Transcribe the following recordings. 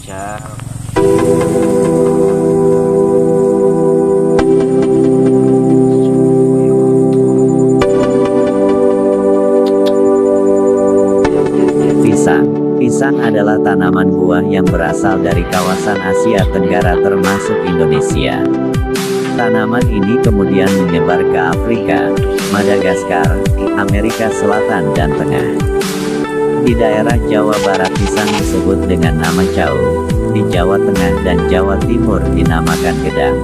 Ciao. Pisang. Pisang adalah tanaman buah yang berasal dari kawasan Asia Tenggara termasuk Indonesia. Tanaman ini kemudian menyebar ke Afrika, Madagaskar, Amerika Selatan dan Tengah. Di daerah Jawa Barat pisang disebut dengan nama cau, di Jawa Tengah dan Jawa Timur dinamakan gedang.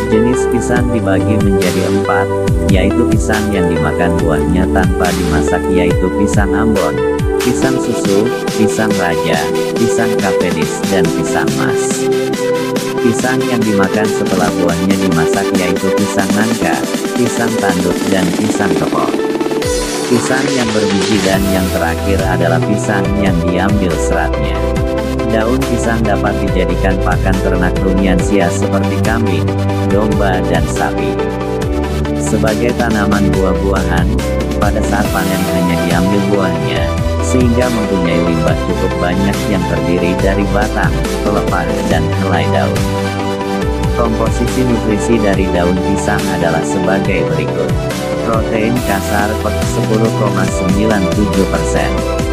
Jenis pisang dibagi menjadi 4, yaitu pisang yang dimakan buahnya tanpa dimasak yaitu pisang Ambon, pisang susu, pisang raja, pisang kapedis dan pisang mas. Pisang yang dimakan setelah buahnya dimasak yaitu pisang nangka, pisang tanduk dan pisang kepok. Pisang yang berbiji dan yang terakhir adalah pisang yang diambil seratnya. Daun pisang dapat dijadikan pakan ternak rumiansia seperti kambing, domba dan sapi. Sebagai tanaman buah-buahan, pada saat panen hanya diambil buahnya, sehingga mempunyai limbah cukup banyak yang terdiri dari batang, pelepah dan helai daun. Komposisi nutrisi dari daun pisang adalah sebagai berikut. Protein kasar 10,97%,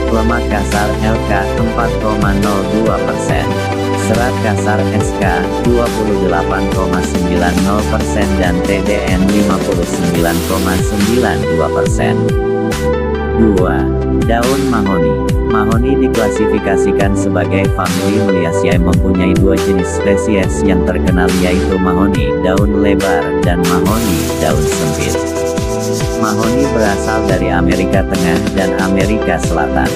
lemak kasar LK 4,02%, serat kasar SK 28,90% dan TDN 59,92%. 2. Daun mahoni. Mahoni diklasifikasikan sebagai famili Meliaceae, mempunyai 2 jenis spesies yang terkenal yaitu mahoni daun lebar dan mahoni daun sempit. Mahoni berasal dari Amerika Tengah dan Amerika Selatan.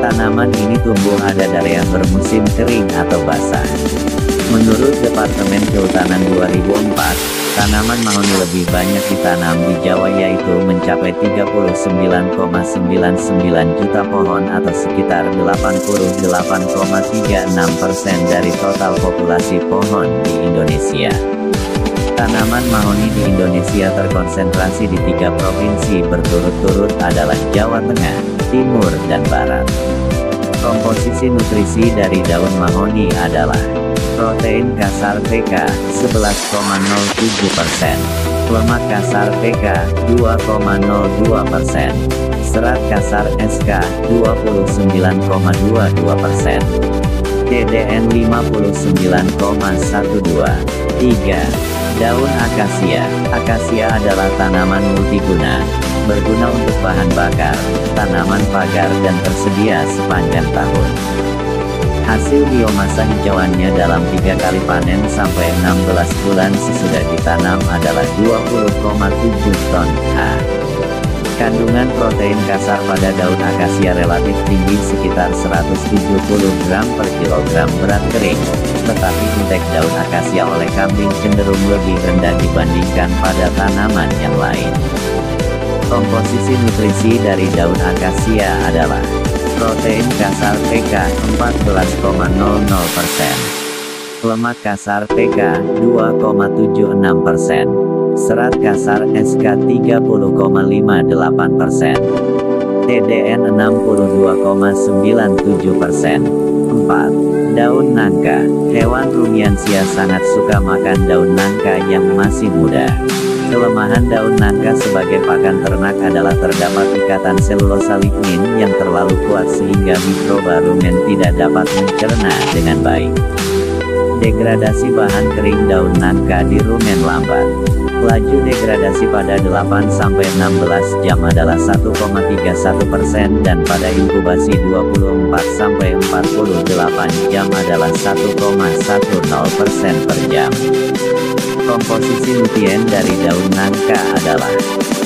Tanaman ini tumbuh ada daerah bermusim kering atau basah. Menurut Departemen Kehutanan 2004, tanaman mahoni lebih banyak ditanam di Jawa yaitu mencapai 39,99 juta pohon atau sekitar 88,36% dari total populasi pohon di Indonesia. Tanaman mahoni di Indonesia terkonsentrasi di 3 provinsi berturut-turut adalah Jawa Tengah, Timur dan Barat. Komposisi nutrisi dari daun mahoni adalah protein kasar PK 11,07%, lemak kasar PK 2,02%, serat kasar SK 29,22%, TDN 59,12. 3. Daun akasia. Akasia adalah tanaman multiguna, berguna untuk bahan bakar, tanaman pagar dan tersedia sepanjang tahun. Hasil biomasa hijauannya dalam 3 kali panen sampai 16 bulan sesudah ditanam adalah 20,7 ton H. Kandungan protein kasar pada daun akasia relatif tinggi sekitar 170 gram per kilogram berat kering, tetapi intake daun akasia oleh kambing cenderung lebih rendah dibandingkan pada tanaman yang lain. Komposisi nutrisi dari daun akasia adalah protein kasar PK 14,00%, lemak kasar PK 2,76%, serat kasar SK 30,58%, TDN 62,97%. 4. Daun nangka. Hewan rumiansia sangat suka makan daun nangka yang masih muda. Kelemahan daun nangka sebagai pakan ternak adalah terdapat ikatan selulosa lignin yang terlalu kuat sehingga mikroba rumen tidak dapat mencerna dengan baik. Degradasi bahan kering daun nangka di rumen lambat. Laju degradasi pada 8-16 jam adalah 1,31% dan pada inkubasi 24-48 jam adalah 1,10% per jam. Komposisi nutrien dari daun nangka adalah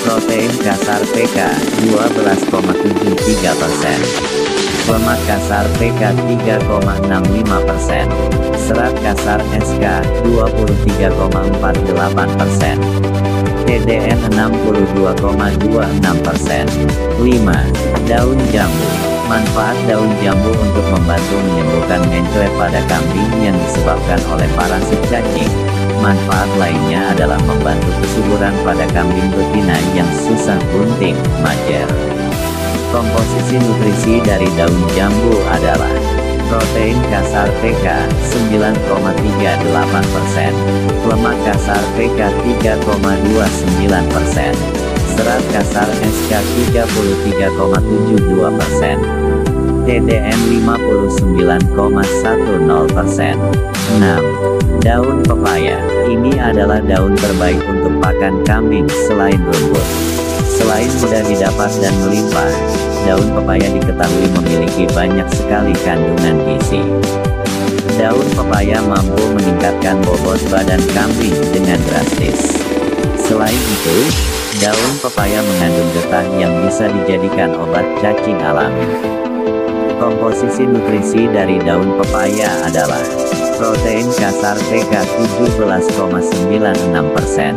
protein kasar PK 12,73%, lemak kasar PK 3,65%, serat kasar SK 23,48%, TDN 62,26%. 5. Daun jambu. Manfaat daun jambu untuk membantu menyembuhkan mencret pada kambing yang disebabkan oleh parasit cacing. Manfaat lainnya adalah membantu kesuburan pada kambing betina yang susah bunting, majer. Komposisi nutrisi dari daun jambu adalah Protein kasar PK 9,38%, lemak kasar PK 3,29%, serat kasar SK 33,72%, TDN 59,10%. 6. Daun pepaya. Ini adalah daun terbaik untuk pakan kambing selain rumput. Selain mudah didapat dan melimpah, daun pepaya diketahui memiliki banyak sekali kandungan gizi. Daun pepaya mampu meningkatkan bobot badan kambing dengan drastis. Selain itu, daun pepaya mengandung getah yang bisa dijadikan obat cacing alami. Komposisi nutrisi dari daun pepaya adalah protein kasar PK 17,96%,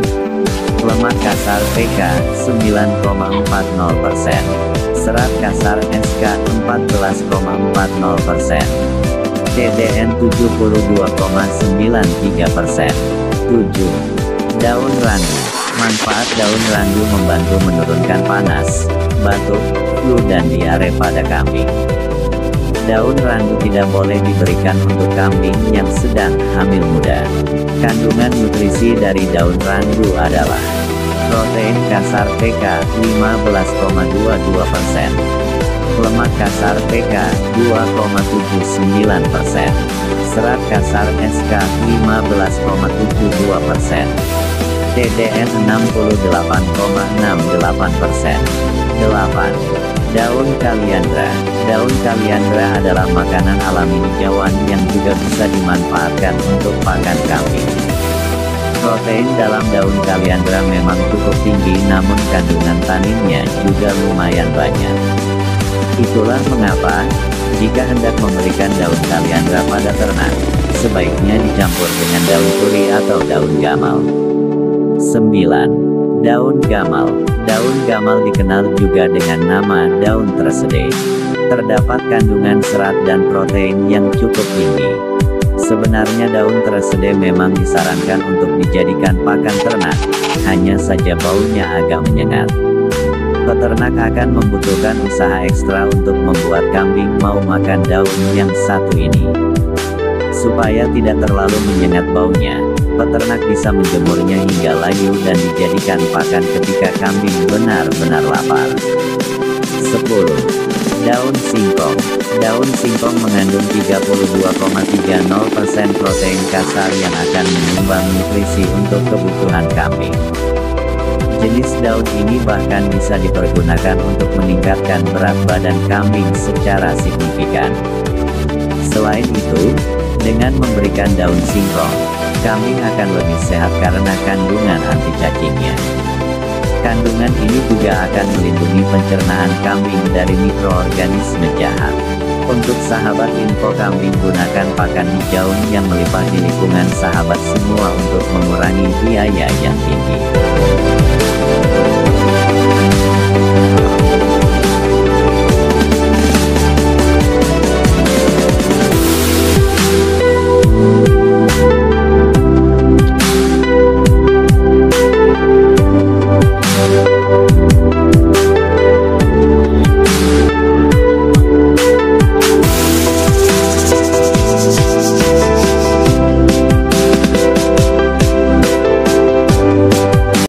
lemak kasar PK 9,40%, serat kasar SK 14,40%, TDN 72,93%. 7. Daun randu. Manfaat daun randu membantu menurunkan panas, batuk, flu dan diare pada kambing. Daun randu tidak boleh diberikan untuk kambing yang sedang hamil muda. Kandungan nutrisi dari daun randu adalah protein kasar PK 15,22%, lemak kasar PK 2,79%, serat kasar SK 15,72%, TDN 68,68%. 8. Daun kaliandra. Daun kaliandra adalah makanan alami hijauan yang juga bisa dimanfaatkan untuk pakan kambing. Protein dalam daun kaliandra memang cukup tinggi, namun kandungan taninnya juga lumayan banyak. Itulah mengapa, jika hendak memberikan daun kaliandra pada ternak, sebaiknya dicampur dengan daun turi atau daun gamal. 9. Daun gamal. Daun gamal dikenal juga dengan nama daun tersedai. Terdapat kandungan serat dan protein yang cukup tinggi. Sebenarnya daun tersedai memang disarankan untuk dijadikan pakan ternak, hanya saja baunya agak menyengat. Peternak akan membutuhkan usaha ekstra untuk membuat kambing mau makan daun yang satu ini. Supaya tidak terlalu menyengat baunya, peternak bisa menjemurnya hingga layu dan dijadikan pakan ketika kambing benar-benar lapar. 10. Daun singkong. Daun singkong mengandung 32,30% protein kasar yang akan menyumbang nutrisi untuk kebutuhan kambing. Jenis daun ini bahkan bisa dipergunakan untuk meningkatkan berat badan kambing secara signifikan. Selain itu, dengan memberikan daun singkong, kambing akan lebih sehat karena kandungan anti cacingnya. Kandungan ini juga akan melindungi pencernaan kambing dari mikroorganisme jahat. Untuk sahabat info kambing, gunakan pakan hijau yang melimpah di lingkungan sahabat semua untuk mengurangi biaya yang tinggi.